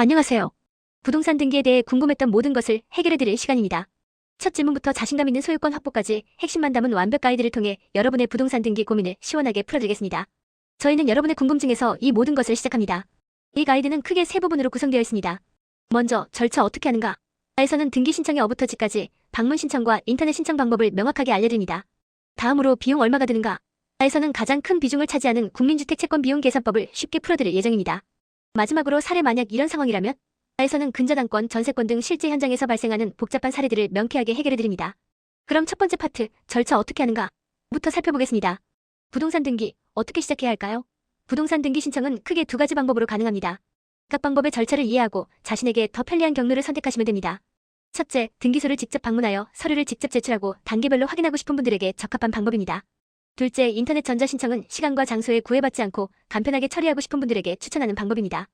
안녕하세요. 부동산 등기에 대해 궁금했던 모든 것을 해결해드릴 시간입니다. 첫 질문부터 자신감 있는 소유권 확보까지 핵심만 담은 완벽 가이드를 통해 여러분의 부동산 등기 고민을 시원하게 풀어드리겠습니다. 저희는 여러분의 궁금증에서 이 모든 것을 시작합니다. 이 가이드는 크게 세 부분으로 구성되어 있습니다. 먼저, 절차 어떻게 하는가? 에서는 등기 신청의 어부터 지까지 방문 신청과 인터넷 신청 방법을 명확하게 알려드립니다. 다음으로 비용 얼마가 드는가? 에서는 가장 큰 비중을 차지하는 국민주택 채권 비용 계산법을 쉽게 풀어드릴 예정입니다. 마지막으로 사례 만약 이런 상황이라면 에서는 근저당권, 전세권 등 실제 현장에서 발생하는 복잡한 사례들을 명쾌하게 해결해드립니다. 그럼 첫 번째 파트, 절차 어떻게 하는가? 부터 살펴보겠습니다. 부동산 등기, 어떻게 시작해야 할까요? 부동산 등기 신청은 크게 두 가지 방법으로 가능합니다. 각 방법의 절차를 이해하고 자신에게 더 편리한 경로를 선택하시면 됩니다. 첫째, 등기소를 직접 방문하여 서류를 직접 제출하고 단계별로 확인하고 싶은 분들에게 적합한 방법입니다. 둘째, 인터넷 전자신청은 시간과 장소에 구애받지 않고 간편하게 처리하고 싶은 분들에게 추천하는 방법입니다.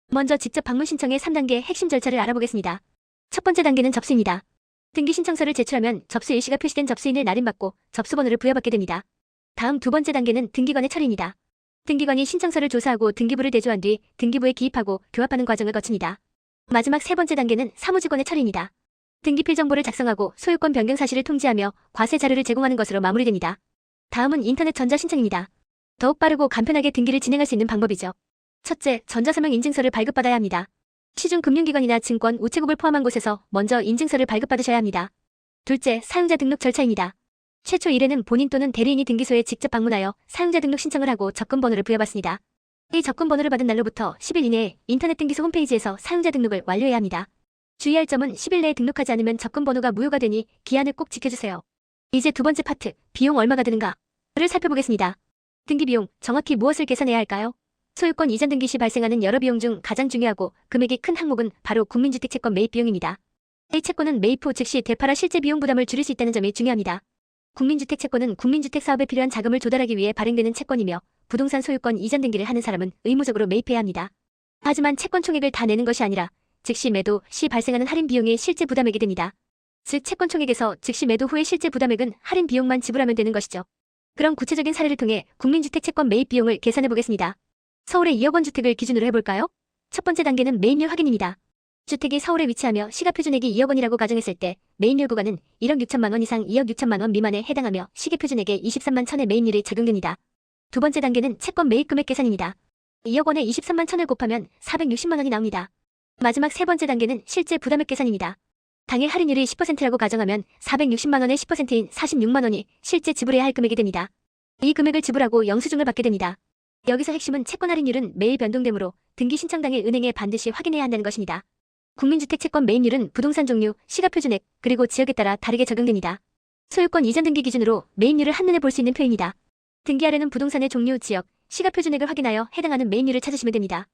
먼저 직접 방문 신청의 3단계 핵심 절차를 알아보겠습니다. 첫 번째 단계는 접수입니다. 등기 신청서를 제출하면 접수 일시가 표시된 접수인을 날인받고 접수번호를 부여받게 됩니다. 다음 두 번째 단계는 등기관의 처리입니다. 등기관이 신청서를 조사하고 등기부를 대조한 뒤 등기부에 기입하고 교합하는 과정을 거칩니다. 마지막 세 번째 단계는 사무직원의 처리입니다. 등기필 정보를 작성하고 소유권 변경 사실을 통지하며 과세 자료를 제공하는 것으로 마무리됩니다. 다음은 인터넷 전자신청입니다. 더욱 빠르고 간편하게 등기를 진행할 수 있는 방법이죠. 첫째, 전자서명 인증서를 발급받아야 합니다. 시중 금융기관이나 증권, 우체국을 포함한 곳에서 먼저 인증서를 발급받으셔야 합니다. 둘째, 사용자 등록 절차입니다. 최초 1회는 본인 또는 대리인이 등기소에 직접 방문하여 사용자 등록 신청을 하고 접근번호를 부여받습니다. 이 접근번호를 받은 날로부터 10일 이내에 인터넷 등기소 홈페이지에서 사용자 등록을 완료해야 합니다. 주의할 점은 10일 내에 등록하지 않으면 접근번호가 무효가 되니 기한을 꼭 지켜주세요. 이제 두 번째 파트, 비용 얼마가 드는가를 살펴보겠습니다. 등기 비용, 정확히 무엇을 계산해야 할까요? 소유권 이전 등기 시 발생하는 여러 비용 중 가장 중요하고 금액이 큰 항목은 바로 국민주택 채권 매입 비용입니다. 이 채권은 매입 후 즉시 되팔아 실제 비용 부담을 줄일 수 있다는 점이 중요합니다. 국민주택 채권은 국민주택 사업에 필요한 자금을 조달하기 위해 발행되는 채권이며 부동산 소유권 이전 등기를 하는 사람은 의무적으로 매입해야 합니다. 하지만 채권 총액을 다 내는 것이 아니라 즉시 매도 시 발생하는 할인 비용이 실제 부담액이 됩니다. 즉 채권 총액에서 즉시 매도 후의 실제 부담액은 할인 비용만 지불하면 되는 것이죠. 그럼 구체적인 사례를 통해 국민주택 채권 매입 비용을 계산해 보겠습니다. 서울의 2억 원 주택을 기준으로 해볼까요? 첫 번째 단계는 매입률 확인입니다. 주택이 서울에 위치하며 시가표준액이 2억 원이라고 가정했을 때 매입률 구간은 1억 6천만 원 이상 2억 6천만 원 미만에 해당하며 시계표준액의 23만 천의 매입률이 적용됩니다. 두 번째 단계는 채권 매입 금액 계산입니다. 2억 원에 23만 천을 곱하면 460만 원이 나옵니다. 마지막 세 번째 단계는 실제 부담액 계산입니다. 당일 할인율이 10%라고 가정하면 460만 원의 10%인 46만 원이 실제 지불해야 할 금액이 됩니다. 이 금액을 지불하고 영수증을 받게 됩니다. 여기서 핵심은 채권 할인율은 매일 변동되므로 등기 신청 당일 은행에 반드시 확인해야 한다는 것입니다. 국민주택 채권 매입률은 부동산 종류, 시가표준액, 그리고 지역에 따라 다르게 적용됩니다. 소유권 이전 등기 기준으로 매입률을 한눈에 볼 수 있는 표입니다. 등기 아래는 부동산의 종류, 지역, 시가표준액을 확인하여 해당하는 매입률을 찾으시면 됩니다.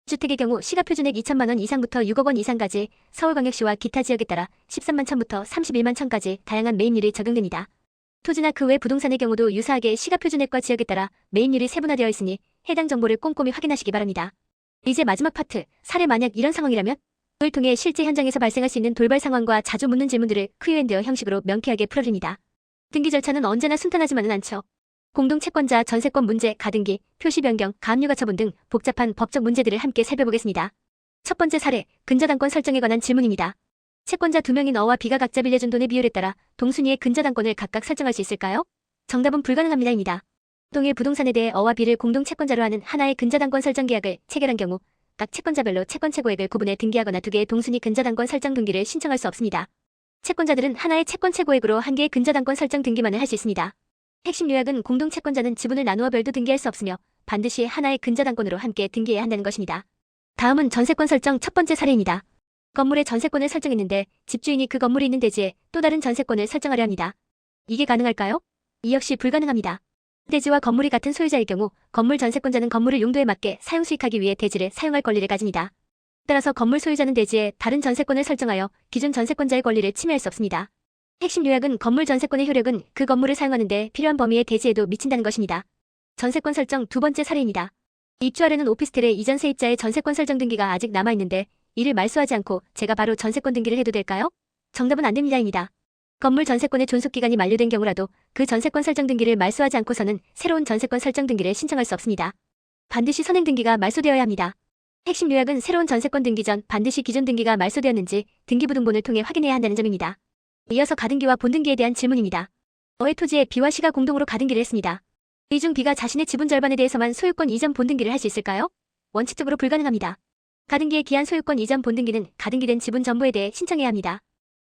주택의 경우 시가표준액 2천만 원 이상부터 6억 원 이상까지 서울광역시와 기타 지역에 따라 13만 천부터 31만 천까지 다양한 매입률이 적용됩니다. 토지나 그 외 부동산의 경우도 유사하게 시가표준액과 지역에 따라 매입률이 세분화되어 있으니 해당 정보를 꼼꼼히 확인하시기 바랍니다. 이제 마지막 파트, 사례 만약 이런 상황이라면 을 통해 실제 현장에서 발생할 수 있는 돌발 상황과 자주 묻는 질문들을 Q&A 형식으로 명쾌하게 풀어드립니다. 등기 절차는 언제나 순탄하지만은 않죠. 공동채권자, 전세권 문제, 가등기, 표시 변경, 가압류가 처분 등 복잡한 법적 문제들을 함께 살펴보겠습니다. 첫 번째 사례, 근저당권 설정에 관한 질문입니다. 채권자 2명인 어와 B가 각자 빌려준 돈의 비율에 따라 동순위의 근저당권을 각각 설정할 수 있을까요? 정답은 불가능합니다입니다. 동일 부동산에 대해 어와 B를 공동 채권자로 하는 하나의 근저당권 설정 계약을 체결한 경우 각 채권자별로 채권 최고액을 구분해 등기하거나 두 개의 동순위 근저당권 설정 등기를 신청할 수 없습니다. 채권자들은 하나의 채권 최고액으로 한 개의 근저당권 설정 등기만을 할 수 있습니다. 핵심 요약은 공동 채권자는 지분을 나누어 별도 등기할 수 없으며 반드시 하나의 근저당권으로 함께 등기해야 한다는 것입니다. 다음은 전세권 설정 첫 번째 사례입니다. 건물의 전세권을 설정했는데 집주인이 그 건물이 있는 대지에 또 다른 전세권을 설정하려 합니다. 이게 가능할까요? 이 역시 불가능합니다. 대지와 건물이 같은 소유자일 경우 건물 전세권자는 건물을 용도에 맞게 사용 수익하기 위해 대지를 사용할 권리를 가집니다. 따라서 건물 소유자는 대지에 다른 전세권을 설정하여 기존 전세권자의 권리를 침해할 수 없습니다. 핵심 요약은 건물 전세권의 효력은 그 건물을 사용하는 데 필요한 범위의 대지에도 미친다는 것입니다. 전세권 설정 두 번째 사례입니다. 입주하려는 오피스텔의 이전 세입자의 전세권 설정 등기가 아직 남아있는데 이를 말소하지 않고 제가 바로 전세권 등기를 해도 될까요? 정답은 안 됩니다입니다. 건물 전세권의 존속기간이 만료된 경우라도 그 전세권 설정 등기를 말소하지 않고서는 새로운 전세권 설정 등기를 신청할 수 없습니다. 반드시 선행 등기가 말소되어야 합니다. 핵심 요약은 새로운 전세권 등기 전 반드시 기존 등기가 말소되었는지 등기부등본을 통해 확인해야 한다는 점입니다. 이어서 가등기와 본등기에 대한 질문입니다. 어의 토지에 B와 C가 공동으로 가등기를 했습니다. 이 중 B가 자신의 지분 절반에 대해서만 소유권 이전 본등기를 할 수 있을까요? 원칙적으로 불가능합니다. 가등기에 기한 소유권 이전 본등기는 가등기된 지분 전부에 대해 신청해야 합니다.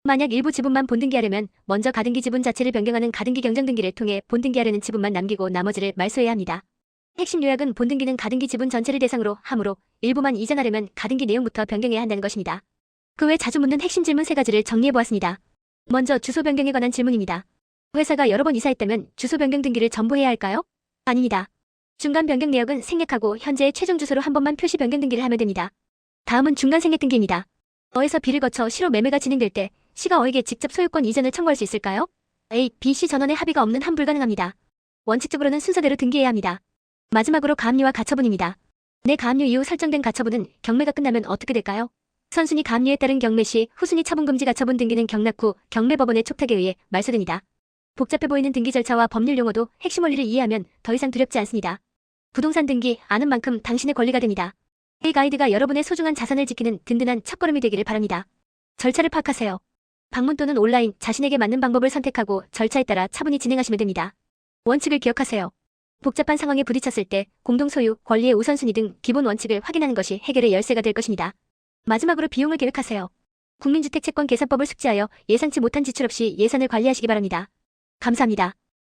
만약 일부 지분만 본등기하려면 먼저 가등기 지분 자체를 변경하는 가등기 경정등기를 통해 본등기하려는 지분만 남기고 나머지를 말소해야 합니다. 핵심 요약은 본등기는 가등기 지분 전체를 대상으로 하므로 일부만 이전하려면 가등기 내용부터 변경해야 한다는 것입니다. 그 외 자주 묻는 핵심 질문 3가지를 정리해보았습니다. 먼저 주소 변경에 관한 질문입니다. 회사가 여러 번 이사했다면 주소 변경 등기를 전부 해야 할까요? 아닙니다. 중간 변경 내역은 생략하고 현재의 최종 주소로 한 번만 표시 변경 등기를 하면 됩니다. 다음은 중간 생략 등기입니다. 어에서 B를 거쳐 C로 매매가 진행될 때 C가 어에게 직접 소유권 이전을 청구할 수 있을까요? A, B, C 전원의 합의가 없는 한 불가능합니다. 원칙적으로는 순서대로 등기해야 합니다. 마지막으로 가압류와 가처분입니다. 내 가압류 이후 설정된 가처분은 경매가 끝나면 어떻게 될까요? 선순위 가압류에 따른 경매 시 후순위 처분금지 가처분 등기는 경락 후 경매법원의 촉탁에 의해 말소됩니다. 복잡해 보이는 등기 절차와 법률 용어도 핵심 원리를 이해하면 더 이상 두렵지 않습니다. 부동산 등기 아는 만큼 당신의 권리가 됩니다. 이 가이드가 여러분의 소중한 자산을 지키는 든든한 첫걸음이 되기를 바랍니다. 절차를 파악하세요. 방문 또는 온라인 자신에게 맞는 방법을 선택하고 절차에 따라 차분히 진행하시면 됩니다. 원칙을 기억하세요. 복잡한 상황에 부딪혔을 때 공동 소유, 권리의 우선순위 등 기본 원칙을 확인하는 것이 해결의 열쇠가 될 것입니다. 마지막으로 비용을 계획하세요. 국민주택채권 계산법을 숙지하여 예상치 못한 지출 없이 예산을 관리하시기 바랍니다. 감사합니다.